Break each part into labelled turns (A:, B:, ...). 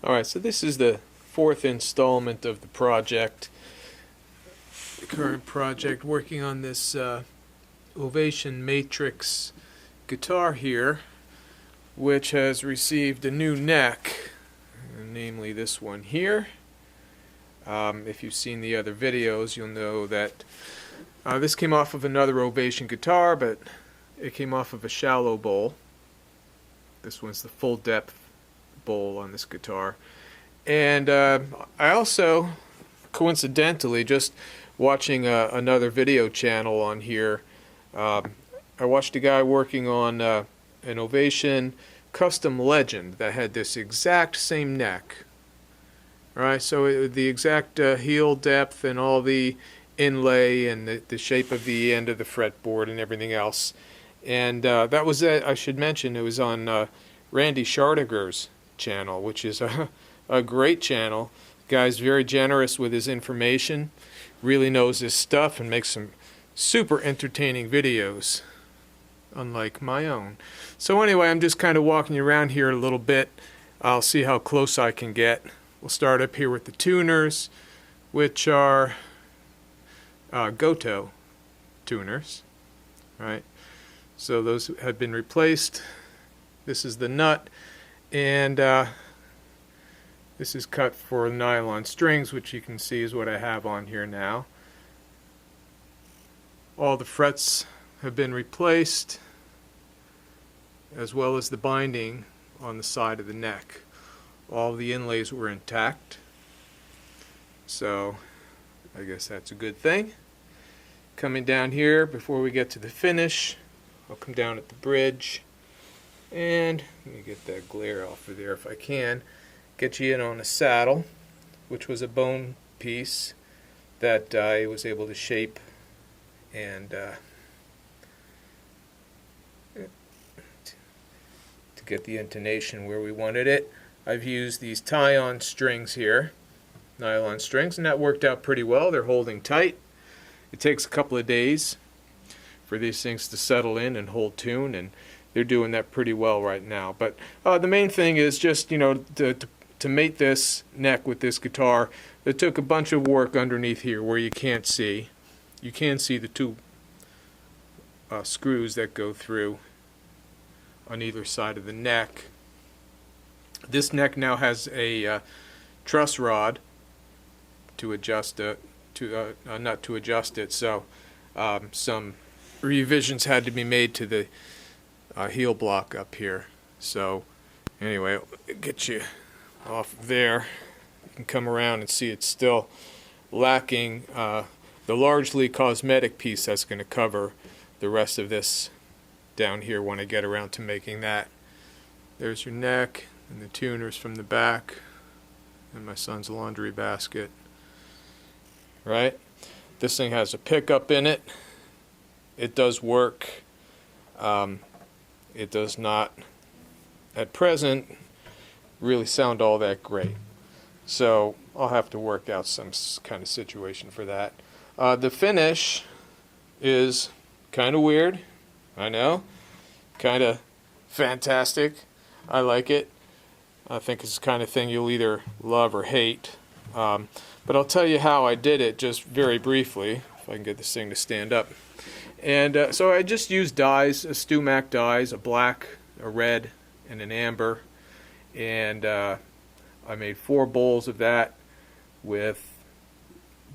A: Alright, so this is the fourth installment of the project. The current project working on this Ovation Matrix guitar here, which has received a new neck, namely this one here. If you've seen the other videos, you'll know that this came off of another Ovation guitar, but it came off of a shallow bowl. This one's the full depth bowl on this guitar. And I also, coincidentally, just watching another video channel on here, I watched a guy working on an Ovation custom Legend that had this exact same neck. Alright, so the exact heel depth and all the inlay and the shape of the end of the fretboard and everything else. And that was it. I should mention it was on Randy Schardiger's channel, which is a great channel. The guy's very generous with his information, really knows his stuff, and makes some super entertaining videos, unlike my own. So anyway, I'm just kind of walking you around here a little bit. I'll see how close I can get. We'll start up here with the tuners, which are Goto tuners, right? So those have been replaced. This is the nut, and this is cut for nylon strings, which you can see is what I have on here now. All the frets have been replaced, as well as the binding on the side of the neck. All the inlays were intact, so I guess that's a good thing. Coming down here, before we get to the finish, I'll come down at the bridge, and let me get that glare off of there if I can. Get you in on a saddle, which was a bone piece that I was able to shape and to get the intonation where we wanted it. I've used these tie-on strings here, nylon strings, and that worked out pretty well. They're holding tight. It takes a couple of days for these things to settle in and hold tune, and they're doing that pretty well right now. But the main thing is just, you know, to mate this neck with this guitar, it took a bunch of work underneath here where you can't see. You can see the two screws that go through on either side of the neck. This neck now has a truss rod to adjust it, not to adjust it, so some revisions had to be made to the heel block up here. So anyway, I'll get you off there. You can come around and see it's still lacking the largely cosmetic piece that's going to cover the rest of this down here when I get around to making that. There's your neck and the tuners from the back and my son's laundry basket. Right? This thing has a pickup in it. It does work. It does not, at present, really sound all that great. So I'll have to work out some kind of situation for that. The finish is kind of weird. I know. Kind of fantastic. I like it. I think it's the kind of thing you'll either love or hate. But I'll tell you how I did it just very briefly, if I can get this thing to stand up. And so I just used dyes, StuMac dyes, a black, a red, and an amber. And I made 4 bowls of that with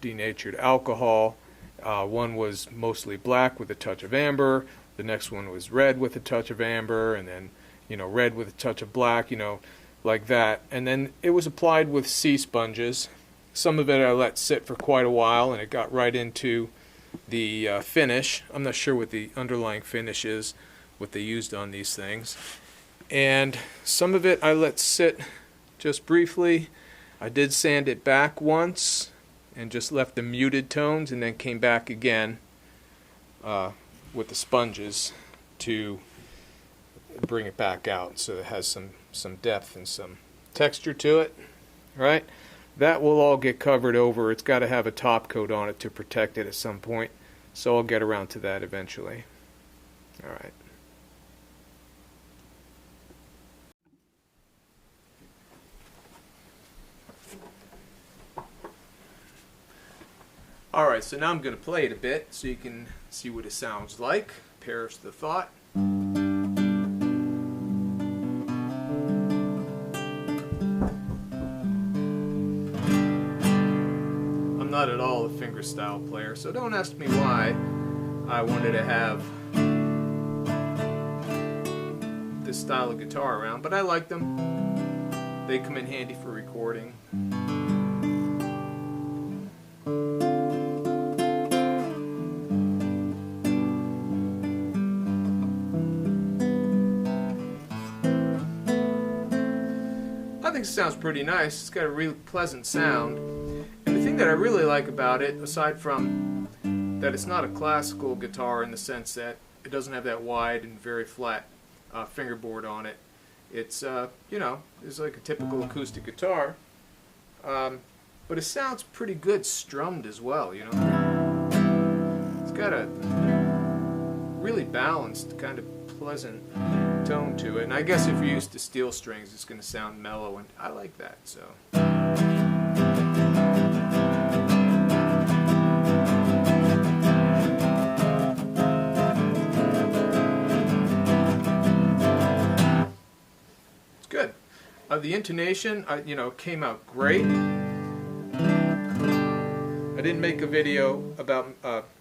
A: denatured alcohol. One was mostly black with a touch of amber. The next one was red with a touch of amber, and then, you know, red with a touch of black, you know, like that. And then it was applied with sea sponges. Some of it I let sit for quite a while, and it got right into the finish. I'm not sure what the underlying finish is, what they used on these things. And some of it I let sit just briefly. I did sand it back once and just left the muted tones, and then came back again with the sponges to bring it back out so it has some depth and some texture to it. Right? That will all get covered over. It's got to have a top coat on it to protect it at some point, so I'll get around to that eventually. Alright. Alright, so now I'm going to play it a bit so you can see what it sounds like. Perish the thought. I'm not at all a fingerstyle player, so don't ask me why I wanted to have this style of guitar around, but I like them. They come in handy for recording. I think it sounds pretty nice. It's got a really pleasant sound. And the thing that I really like about it, aside from that it's not a classical guitar in the sense that it doesn't have that wide and very flat fingerboard on it. It's, you know, it's like a typical acoustic guitar. But it sounds pretty good strummed as well, you know. It's got a really balanced, kind of pleasant tone to it. And I guess if you're used to steel strings, it's going to sound mellow, and I like that, so. It's good. The intonation, you know, came out great. I didn't make a video about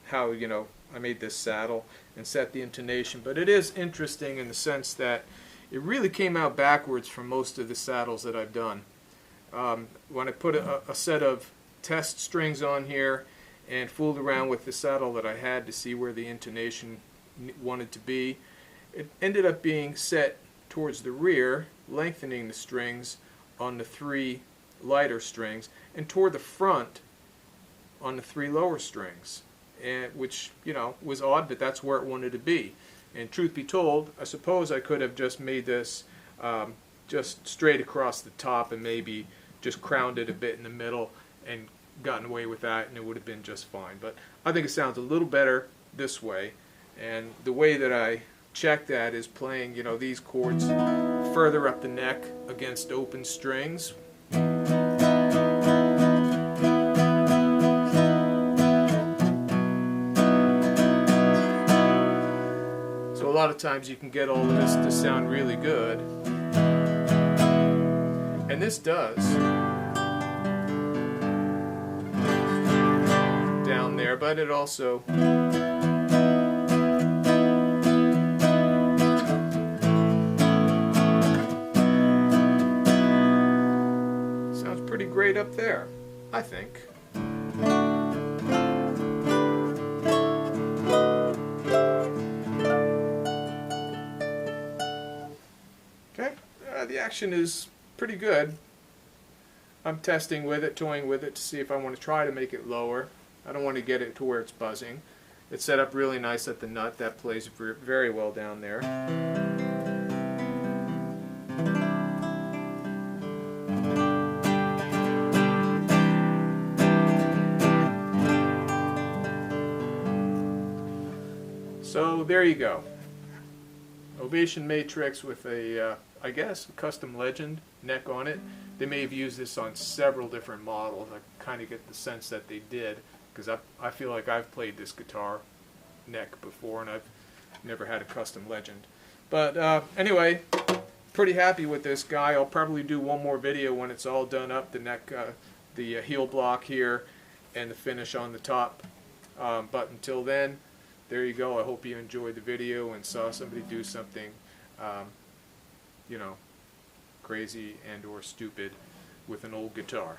A: how, you know, I made this saddle and set the intonation, but it is interesting in the sense that it really came out backwards from most of the saddles that I've done. When I put a set of test strings on here and fooled around with the saddle that I had to see where the intonation wanted to be, it ended up being set towards the rear, lengthening the strings on the 3 lighter strings, and toward the front on the 3 lower strings. And which, you know, was odd, but that's where it wanted to be. And truth be told, I suppose I could have just made this just straight across the top and maybe just crowned it a bit in the middle and gotten away with that, and it would have been just fine. But I think it sounds a little better this way. And the way that I check that is playing, you know, these chords further up the neck against open strings. A lot of times you can get all of this to sound really good, and this does down there, but it also sounds pretty great up there, I think. The action is pretty good. I'm testing with it, toying with it to see if I want to try to make it lower. I don't want to get it to where it's buzzing. It's set up really nice at the nut. That plays very well down there. So there you go. Ovation Matrix with a I guess a custom legend neck on it. They may have used this on several different models. I kind of get the sense that they did, because I feel like I've played this guitar neck before and I've never had a custom legend. But anyway, pretty happy with this guy. I'll probably do one more video when it's all done up, the neck, the heel block here and the finish on the top. But until then, there you go. I hope you enjoyed the video and saw somebody do something you know, crazy and or stupid with an old guitar.